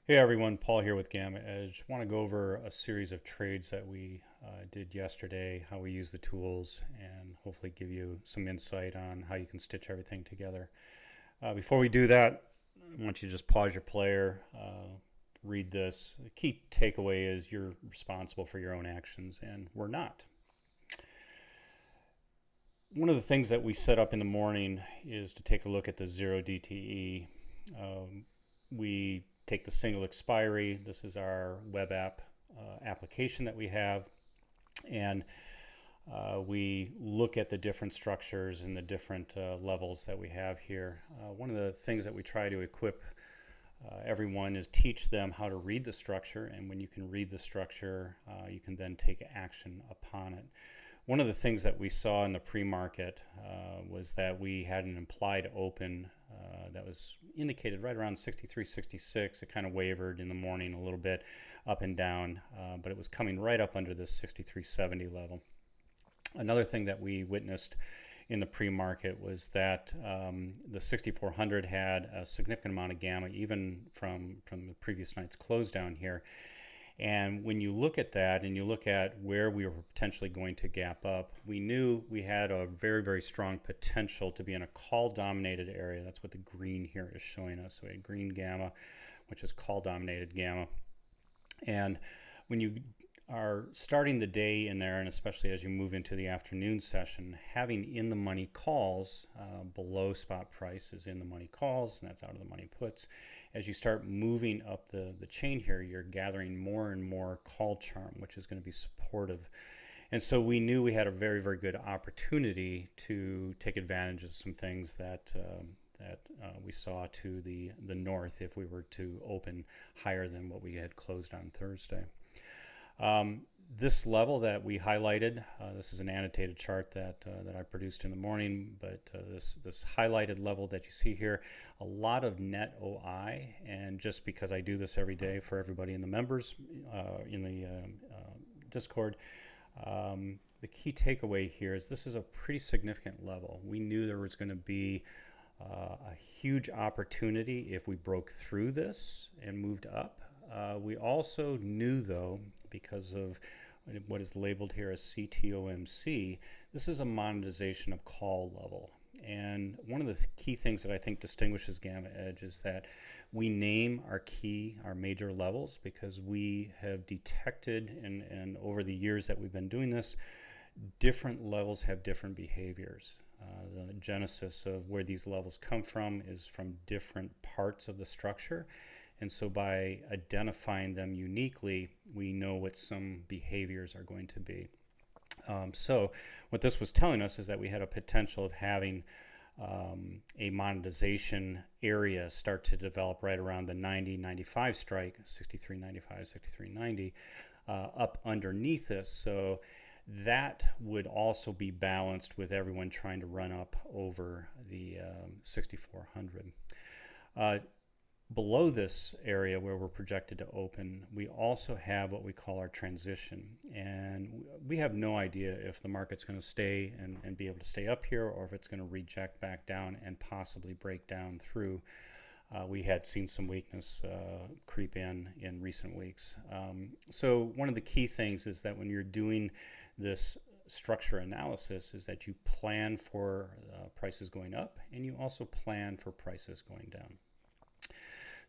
Hey everyone, Paul here with GammaEdge. Want to go over a series of trades that we did yesterday, how we use the tools, and hopefully give you some insight on how you can stitch everything together. Before we do that, I want you to just pause your player, read this. The key takeaway is you're responsible for your own actions, and we're not. One of the things that we set up in the morning is to take a look at the 0 DTE. We take the single expiry. This is our web app application that we have, and we look at the different structures and the different levels that we have here. One of the things that we try to equip everyone is teach them how to read the structure, and when you can read the structure, you can then take action upon it. One of the things that we saw in the pre-market was that we had an implied open that was indicated right around 63, 66. It kind of wavered in the morning a little bit up and down, but it was coming right up under this 63.70 level. Another thing that we witnessed in the pre-market was that the 6400 had a significant amount of gamma, even from the previous night's close down here. And when you look at that and you look at where we were potentially going to gap up, we knew we had a very, very strong potential to be in a call-dominated area. That's what the green here is showing us. So we had green gamma, which is call-dominated gamma. And when you are starting the day in there, and especially as you move into the afternoon session, having in the money calls below spot price is in the money calls, and that's out of the money puts. As you start moving up the chain here, you're gathering more and more call charm, which is going to be supportive. And so we knew we had a very, very good opportunity to take advantage of some things that we saw to the north if we were to open higher than what we had closed on Thursday. This level that we highlighted, this is an annotated chart that I produced in the morning, but this highlighted level that you see here, a lot of net OI, and just because I do this every day for everybody in the members in the Discord, the key takeaway here is this is a pretty significant level. We knew there was going to be a huge opportunity if we broke through this and moved up. We also knew, though, because of what is labeled here as CTOMC, this is a monetization of call level. And one of the key things that I think distinguishes GammaEdge is that we name our major levels, because we have detected, and over the years that we've been doing this, different levels have different behaviors. The genesis of where these levels come from is from different parts of the structure. And so by identifying them uniquely, we know what some behaviors are going to be. So what this was telling us is that we had a potential of having a monetization area start to develop right around the 90-95 strike, 63.95, 63.90, up underneath this. So that would also be balanced with everyone trying to run up over the 6400. Below this area where we're projected to open, we also have what we call our transition. And we have no idea if the market's going to stay and be able to stay up here, or if it's going to reject back down and possibly break down through. We had seen some weakness creep in recent weeks. So one of the key things is that when you're doing this structure analysis is that you plan for prices going up, and you also plan for prices going down.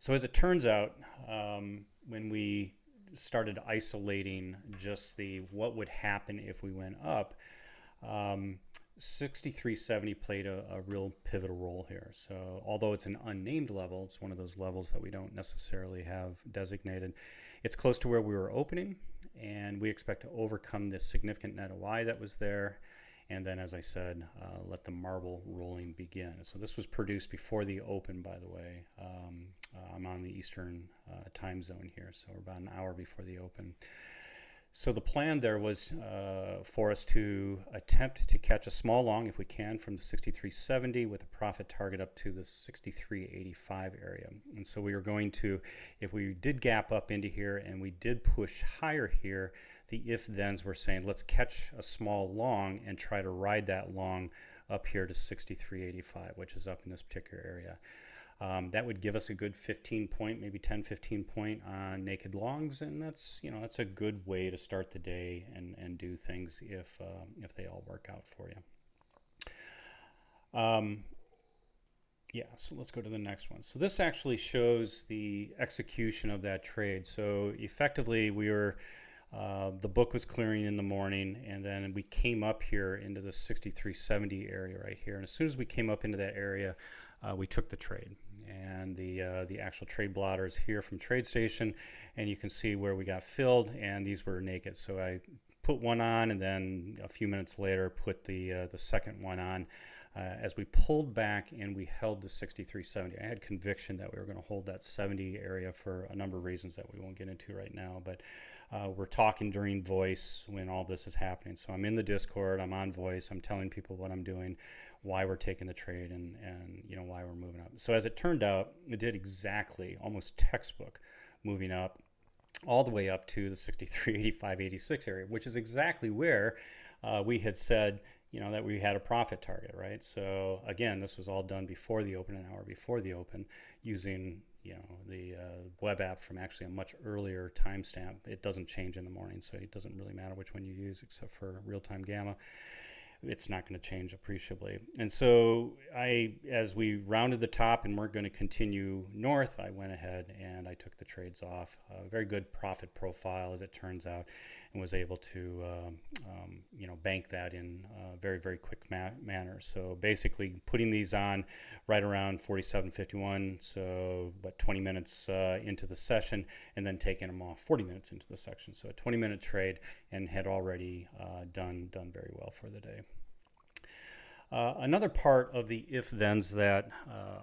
So as it turns out, when we started isolating just what would happen if we went up, 63.70 played a real pivotal role here. So although it's an unnamed level, it's one of those levels that we don't necessarily have designated. It's close to where we were opening, and we expect to overcome this significant net OI that was there. And then, as I said, let the marble rolling begin. So this was produced before the open, by the way. I'm on the Eastern time zone here, so we're about an hour before the open. So the plan there was for us to attempt to catch a small long, if we can, from the 63.70 with a profit target up to the 63.85 area. And so we were going to, if we did gap up into here and we did push higher here, the if-thens were saying, let's catch a small long and try to ride that long up here to 63.85, which is up in this particular area. That would give us a good 15 point, maybe 10, 15 point on naked longs, and that's that's a good way to start the day and do things if they all work out for you. Yeah, so let's go to the next one. So this actually shows the execution of that trade. So effectively, we were the book was clearing in the morning, and then we came up here into the 6370 area right here. And as soon as we came up into that area, we took the trade. And the actual trade blotter is here from TradeStation, and you can see where we got filled, and these were naked. So I put one on, and then a few minutes later put the second one on. As we pulled back and we held the 6370, I had conviction that we were going to hold that 70 area for a number of reasons that we won't get into right now. But we're talking during voice when all this is happening. So I'm in the Discord, I'm on voice, I'm telling people what I'm doing, why we're taking the trade, and why we're moving up. So as it turned out, it did exactly, almost textbook, moving up all the way up to the 63.85.86 area, which is exactly where we had said that we had a profit target, right? So again, this was all done before the open, an hour before the open, using the web app from actually a much earlier timestamp. It doesn't change in the morning, so it doesn't really matter which one you use, except for real-time gamma. It's not going to change appreciably. And so as we rounded the top and weren't going to continue north, I went ahead and I took the trades off. A very good profit profile, as it turns out, and was able to bank that in a very, very quick manner. So basically putting these on right around 47.51, so about 20 minutes into the session, and then taking them off 40 minutes into the session. So a 20-minute trade, and had already done very well for the day. Another part of the if-thens that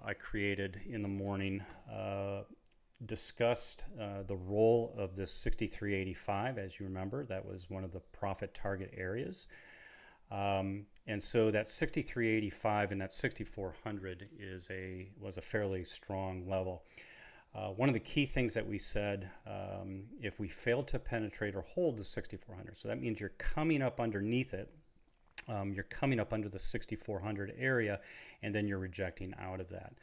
I created in the morning discussed the role of this 63.85. As you remember, that was one of the profit target areas. And so that 63.85 and that 6400 was a fairly strong level. One of the key things that we said, if we fail to penetrate or hold the 6400, so that means you're coming up underneath it, you're coming up under the 6400 area, and then you're rejecting out of that.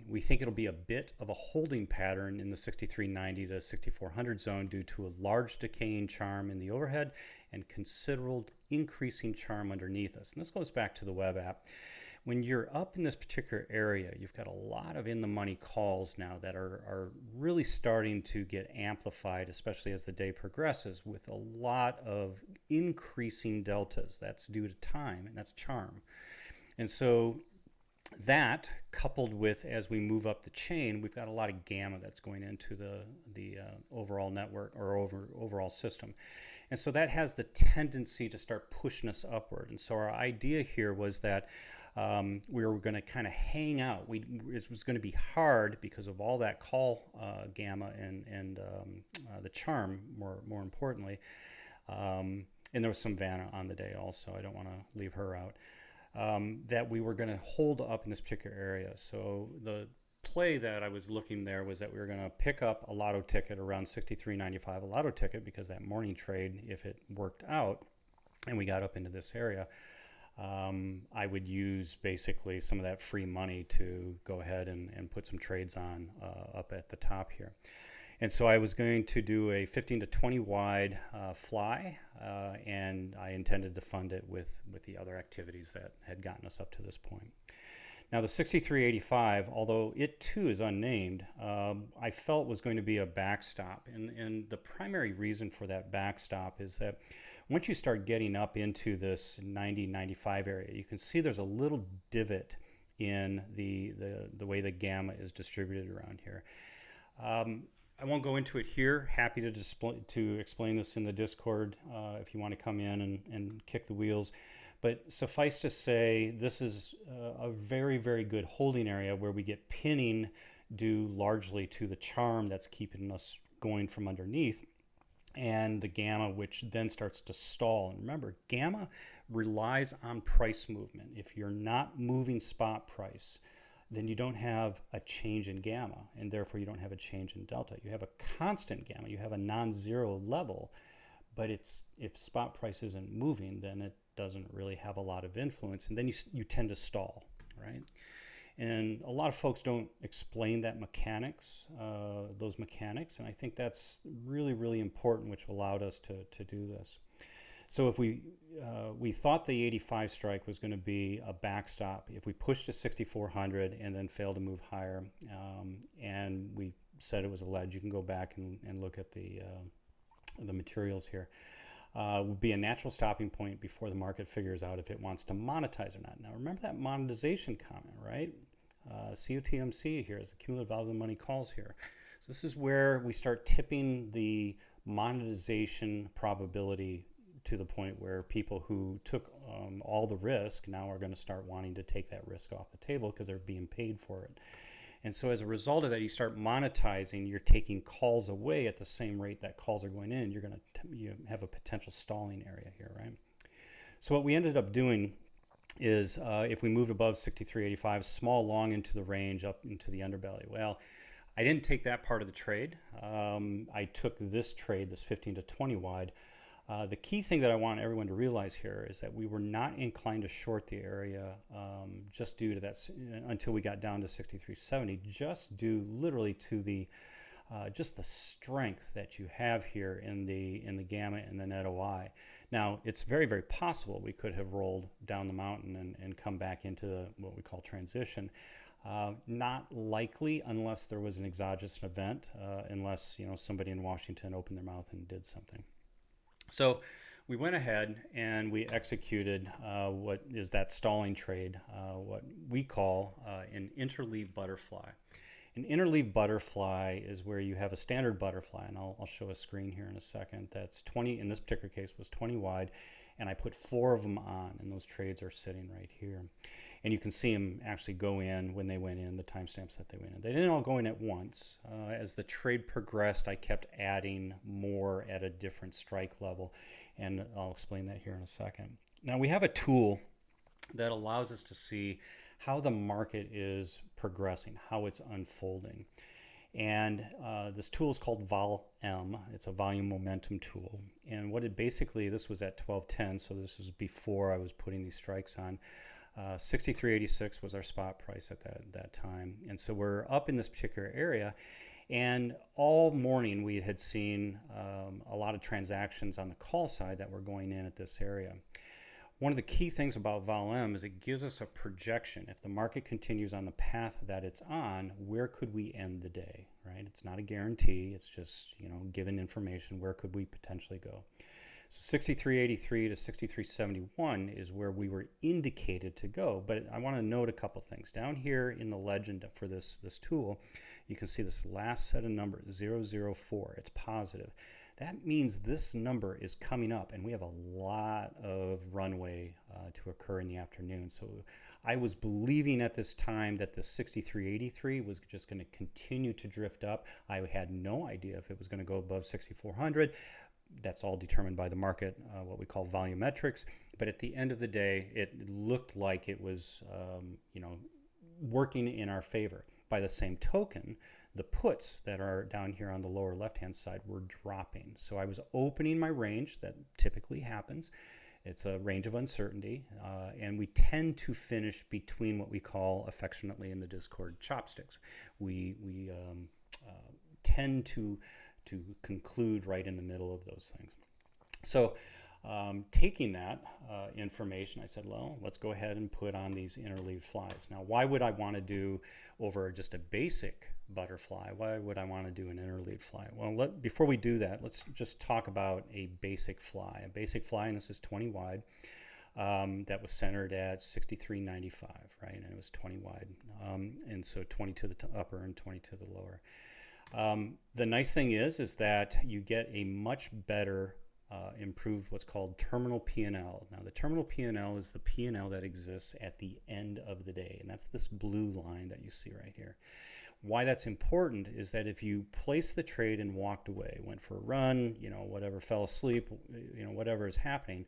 We think it'll be a bit of a holding pattern in the 6390 to 6400 zone due to a large decaying charm in the overhead and considerable increasing charm underneath us. And this goes back to the web app. When you're up in this particular area, you've got a lot of in-the-money calls now that are really starting to get amplified, especially as the day progresses, with a lot of increasing deltas. That's due to time, and that's charm. And so that, coupled with, as we move up the chain, we've got a lot of gamma that's going into the overall network or overall system. And so that has the tendency to start pushing us upward. And so our idea here was that we were going to kind of hang out. It was going to be hard because of all that call gamma and the charm, more importantly. And there was some Vanna on the day also. I don't want to leave her out. That we were going to hold up in this particular area. So the play that I was looking there was that we were going to pick up a lotto ticket around 63.95, a lotto ticket, because that morning trade, if it worked out and we got up into this area, I would use basically some of that free money to go ahead and put some trades on up at the top here. And so I was going to do a 15 to 20 wide fly, and I intended to fund it with the other activities that had gotten us up to this point. Now the 63.85, although it too is unnamed, I felt was going to be a backstop. And the primary reason for that backstop is that once you start getting up into this 90-95 area, you can see there's a little divot in the way the gamma is distributed around here. I won't go into it here. Happy to explain this in the Discord if you want to come in and kick the wheels. But suffice to say, this is a very, very good holding area where we get pinning due largely to the charm that's keeping us going from underneath, and the gamma, which then starts to stall. And remember, gamma relies on price movement. If you're not moving spot price, then you don't have a change in gamma, and therefore you don't have a change in delta. You have a constant gamma. You have a non-zero level, but if spot price isn't moving, then it doesn't really have a lot of influence, and then you tend to stall, right? And a lot of folks don't explain that those mechanics, and I think that's really, really important, which allowed us to do this. So if we thought the 85 strike was going to be a backstop, if we pushed to 6,400 and then failed to move higher, and we said it was a ledge, you can go back and look at the materials here, would be a natural stopping point before the market figures out if it wants to monetize or not. Now remember that monetization comment, right? COTMC here is the cumulative value of the money calls here. So this is where we start tipping the monetization probability to the point where people who took all the risk now are going to start wanting to take that risk off the table because they're being paid for it. And so as a result of that, you start monetizing, you're taking calls away at the same rate that calls are going in, you have a potential stalling area here, right? So what we ended up doing is if we moved above 63.85, small long into the range up into the underbelly. Well, I didn't take that part of the trade. I took this trade, this 15 to 20 wide. The key thing that I want everyone to realize here is that we were not inclined to short the area just due to that until we got down to 63.70, just due literally to the just the strength that you have here in the gamma and the net OI. Now, it's very, very possible we could have rolled down the mountain and come back into what we call transition. Not likely unless there was an exogenous event, unless somebody in Washington opened their mouth and did something. So we went ahead and we executed what is that stalling trade, what we call an interleaved butterfly. An interleaved butterfly is where you have a standard butterfly, and I'll show a screen here in a second. That's 20, in this particular case was 20 wide, and I put 4 of them on, and those trades are sitting right here. And you can see them actually go in when they went in, the timestamps that they went in. They didn't all go in at once. As the trade progressed, I kept adding more at a different strike level, and I'll explain that here in a second. Now we have a tool that allows us to see how the market is progressing, how it's unfolding. And this tool is called Vol-M. It's a volume momentum tool. And what it basically, this was at 1210, so this is before I was putting these strikes on. 63.86 was our spot price at that time. And so we're up in this particular area. And all morning we had seen a lot of transactions on the call side that were going in at this area. One of the key things about Vol-M is it gives us a projection. If the market continues on the path that it's on, where could we end the day, right? It's not a guarantee. It's just, given information, where could we potentially go? So 63.83 to 63.71 is where we were indicated to go. But I want to note a couple things. Down here in the legend for this tool, you can see this last set of numbers, 004. It's positive. That means this number is coming up, and we have a lot of runway to occur in the afternoon. So I was believing at this time that the 63.83 was just going to continue to drift up. I had no idea if it was going to go above 6,400. That's all determined by the market, what we call volumetrics. But at the end of the day, it looked like it was, working in our favor. By the same token, the puts that are down here on the lower left-hand side were dropping. So I was opening my range. That typically happens. It's a range of uncertainty, and we tend to finish between what we call affectionately in the Discord chopsticks. We tend to conclude right in the middle of those things. So taking that information, I said, well, let's go ahead and put on these interleaved flies. Now, why would I want to do over just a basic butterfly? Why would I want to do an interleaved fly? Well, before we do that, let's just talk about a basic fly. A basic fly, and this is 20 wide, that was centered at 63.95, right? And it was 20 wide. And so 20 to the upper and 20 to the lower. The nice thing is that you get a much better improved what's called terminal P&L. Now the terminal P&L is the P&L that exists at the end of the day, and that's this blue line that you see right here. Why that's important is that if you place the trade and walked away, went for a run, whatever, fell asleep, whatever is happening,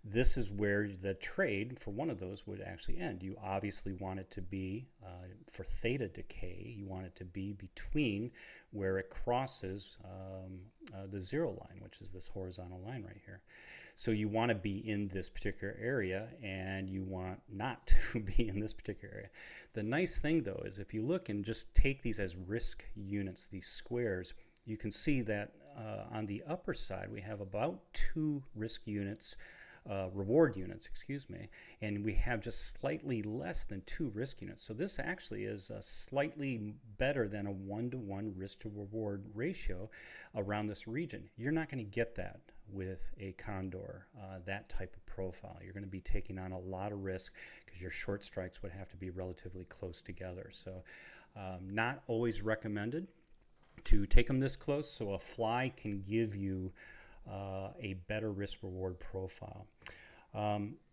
this is where the trade for one of those would actually end. You obviously want it to be, for theta decay, you want it to be between where it crosses the zero line, which is this horizontal line right here. So you want to be in this particular area, and you want not to be in this particular area. The nice thing, though, is if you look and just take these as risk units, these squares, you can see that on the upper side we have about 2 risk units, reward units, excuse me, and we have just slightly less than 2 risk units. So this actually is slightly better than a 1-to-1 risk to reward ratio around this region. You're not going to get that with a condor, that type of profile. You're going to be taking on a lot of risk because your short strikes would have to be relatively close together. So not always recommended to take them this close, so a fly can give you a better risk reward profile.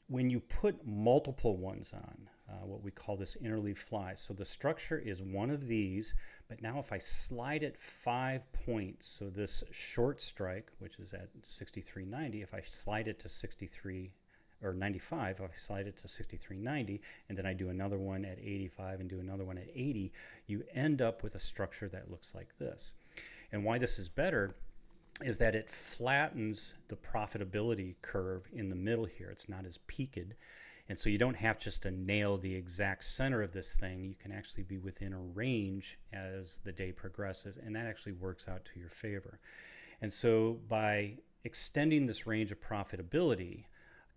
When you put multiple ones on, what we call this interleaved fly, so the structure is one of these, but now if I slide it 5 points, so this short strike, which is at 63.90, if I slide it to 63 or 95, if I slide it to 63.90, and then I do another one at 85 and do another one at 80, you end up with a structure that looks like this. And why this is better is that it flattens the profitability curve in the middle here. It's not as peaked. And so you don't have just to nail the exact center of this thing. You can actually be within a range as the day progresses, and that actually works out to your favor. And so by extending this range of profitability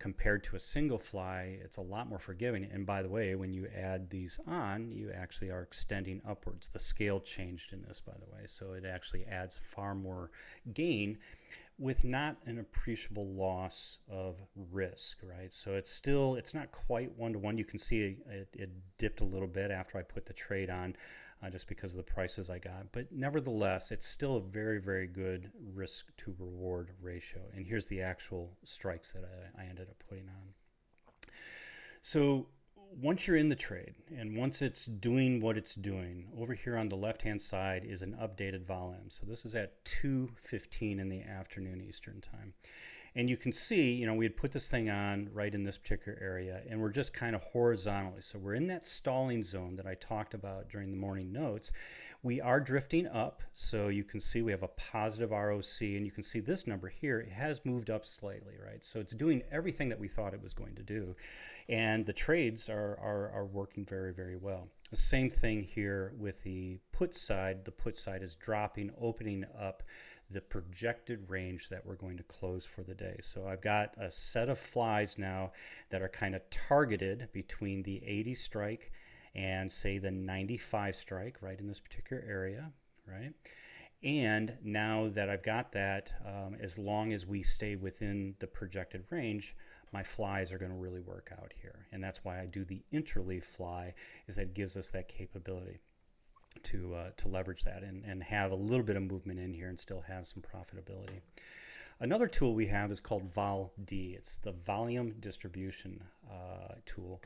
compared to a single fly, it's a lot more forgiving. And by the way, when you add these on, you actually are extending upwards. The scale changed in this, by the way, so it actually adds far more gain with not an appreciable loss of risk, right? So it's not quite 1-to-1. You can see it dipped a little bit after I put the trade on, just because of the prices I got. But nevertheless, it's still a very, very good risk to reward ratio. And here's the actual strikes that I ended up putting on. So once you're in the trade, and once it's doing what it's doing, over here on the left-hand side is an updated volume. So this is at 2:15 in the afternoon Eastern time. And you can see, we had put this thing on right in this particular area, and we're just kind of horizontally. So we're in that stalling zone that I talked about during the morning notes. We are drifting up, so you can see we have a positive ROC, and you can see this number here, it has moved up slightly, right? So it's doing everything that we thought it was going to do. And the trades are working very, very well. The same thing here with the put side. The put side is dropping, opening up the projected range that we're going to close for the day. So I've got a set of flies now that are kind of targeted between the 80 strike and say the 95 strike, right in this particular area, right? And now that I've got that, as long as we stay within the projected range, my flies are going to really work out here. And that's why I do the interleave fly, is that gives us that capability to leverage that and have a little bit of movement in here and still have some profitability. Another tool we have is called Vol-D. It's the volume distribution tool.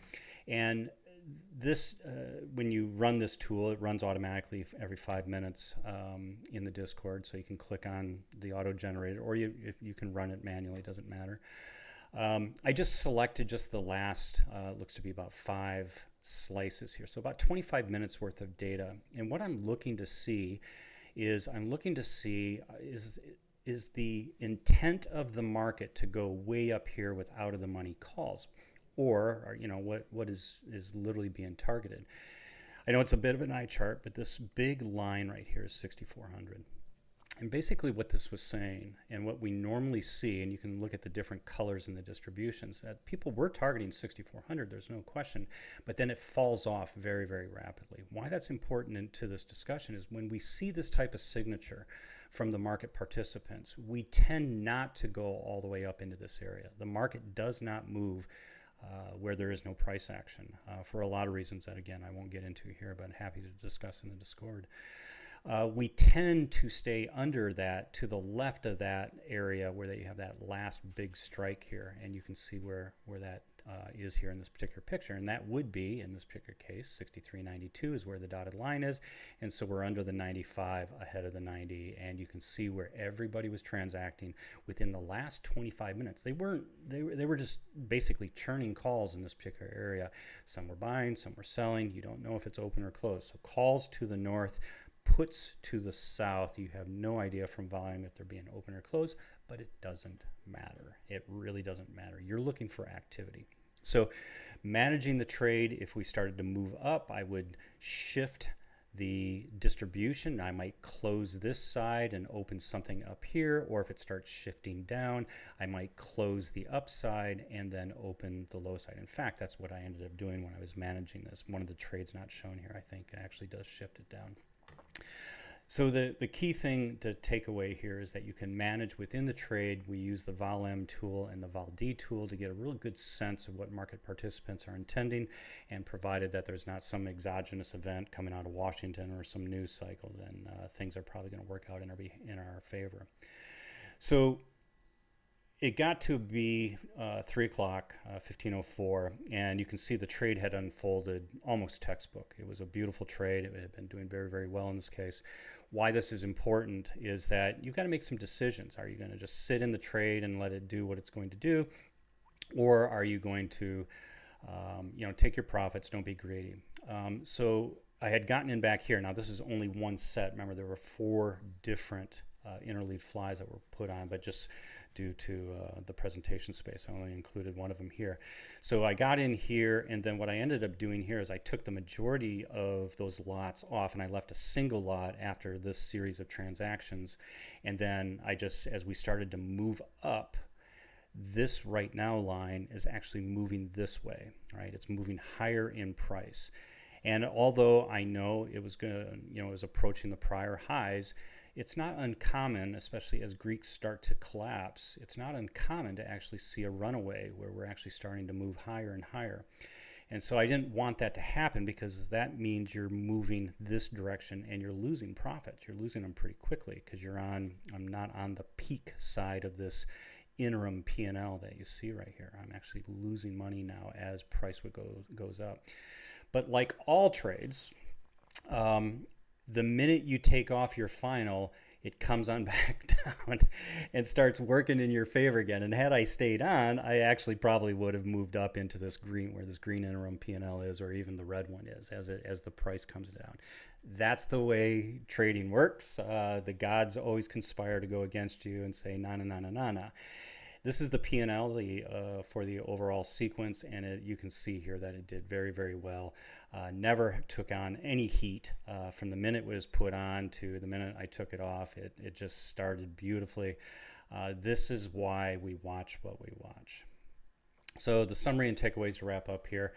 And this, when you run this tool, it runs automatically every 5 minutes in the Discord. So you can click on the auto-generated, or if you can run it manually, it doesn't matter. I just selected just the last, looks to be about 5 slices here. So about 25 minutes worth of data. And what I'm looking to see is is the intent of the market to go way up here with out of the money calls, or what is literally being targeted. I know it's a bit of an eye chart, but this big line right here is 6,400. And basically what this was saying, and what we normally see, and you can look at the different colors in the distributions, that people were targeting 6,400, there's no question, but then it falls off very, very rapidly. Why that's important to this discussion is when we see this type of signature from the market participants, we tend not to go all the way up into this area. The market does not move where there is no price action for a lot of reasons that, again, I won't get into here, but I'm happy to discuss in the Discord. We tend to stay under that, to the left of that area where you have that last big strike here, and you can see where that is here in this particular picture, and that would be, in this particular case, 63.92 is where the dotted line is, and so we're under the 95 ahead of the 90, and you can see where everybody was transacting within the last 25 minutes. They were just basically churning calls in this particular area. Some were buying, some were selling. You don't know if it's open or closed. So calls to the north, puts to the south, you have no idea from volume if they're being open or closed, but it doesn't matter. It really doesn't matter. You're looking for activity. So managing the trade, if we started to move up, I would shift the distribution. I might close this side and open something up here, or if it starts shifting down, I might close the upside and then open the low side. In fact, that's what I ended up doing when I was managing this. One of the trades not shown here, I think, actually does shift it down. So the key thing to take away here is that you can manage within the trade. We use the Vol-M tool and the Vol-D tool to get a real good sense of what market participants are intending, and provided that there's not some exogenous event coming out of Washington or some news cycle, then things are probably going to work out in our favor. So it got to be 3 o'clock, 15:04, and you can see the trade had unfolded almost textbook. It was a beautiful trade. It had been doing very, very well in this case. Why this is important is that you've got to make some decisions. Are you going to just sit in the trade and let it do what it's going to do? Or are you going to take your profits, don't be greedy. So I had gotten in back here. Now this is only one set. Remember, there were 4 different interleaved flies that were put on, but just due to the presentation space, I only included one of them here. So I got in here, and then what I ended up doing here is I took the majority of those lots off, and I left a single lot after this series of transactions. And then I just, as we started to move up, this right now line is actually moving this way, right? It's moving higher in price. And although I know it was going to, it was approaching the prior highs, it's not uncommon, especially as Greeks start to collapse, it's not uncommon to actually see a runaway where we're actually starting to move higher and higher. And so I didn't want that to happen, because that means you're moving this direction and you're losing profits. You're losing them pretty quickly because I'm not on the peak side of this interim P&L that you see right here. I'm actually losing money now as price goes up. But like all trades, the minute you take off your final, it comes on back down and starts working in your favor again. And had I stayed on, I actually probably would have moved up into this green, where this green interim P&L is, or even the red one is, as the price comes down. That's the way trading works. The gods always conspire to go against you and say, na, na, na, na, na, na. This is the P&L for the overall sequence, and you can see here that it did very, very well. Never took on any heat from the minute it was put on to the minute I took it off. It just started beautifully. This is why we watch what we watch. So the summary and takeaways to wrap up here.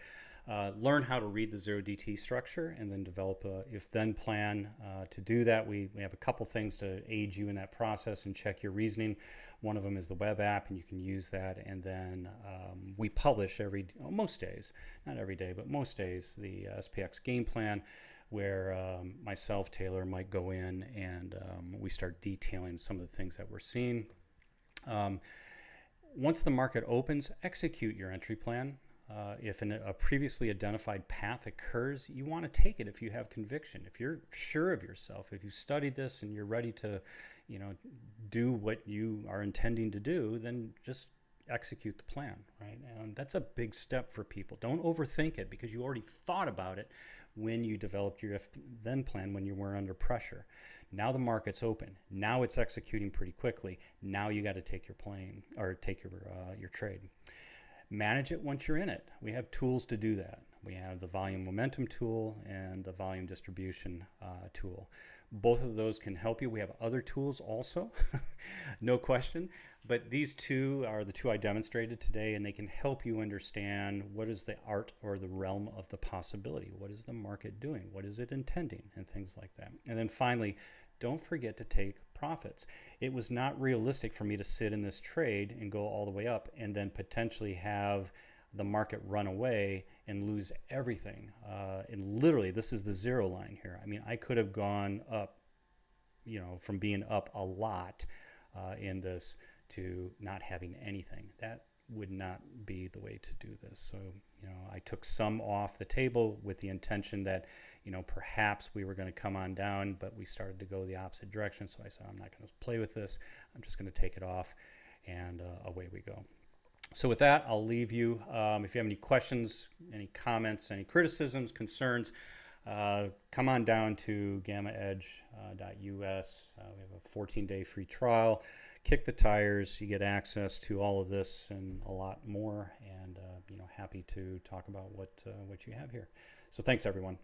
Learn how to read the 0DT structure, and then develop a if-then plan. To do that, we have a couple things to aid you in that process and check your reasoning. One of them is the web app, and you can use that. And then we publish most days, not every day, but most days, the SPX game plan, where myself, Taylor, might go in and we start detailing some of the things that we're seeing. Once the market opens, execute your entry plan. If a previously identified path occurs, you want to take it if you have conviction. If you're sure of yourself, if you've studied this and you're ready to, do what you are intending to do, then just execute the plan, right? And that's a big step for people. Don't overthink it, because you already thought about it when you developed your if-then plan, when you weren't under pressure. Now the market's open. Now it's executing pretty quickly. Now you got to take your plane, or take your trade. Manage it once you're in it. We have tools to do that. We have the volume momentum tool and the volume distribution tool. Both of those can help you. We have other tools also, no question, but these two are the two I demonstrated today, and they can help you understand what is the art or the realm of the possibility. What is the market doing? What is it intending? And things like that. And then finally, don't forget to take profits. It was not realistic for me to sit in this trade and go all the way up and then potentially have the market run away and lose everything. And literally, this is the zero line here. I mean, I could have gone up, from being up a lot in this to not having anything. That would not be the way to do this. So, I took some off the table with the intention that, perhaps we were going to come on down, but we started to go the opposite direction. So I said, I'm not going to play with this. I'm just going to take it off, and away we go. So with that, I'll leave you. If you have any questions, any comments, any criticisms, concerns, come on down to GammaEdge.us. We have a 14-day free trial. Kick the tires. You get access to all of this and a lot more. And happy to talk about what you have here. So thanks, everyone.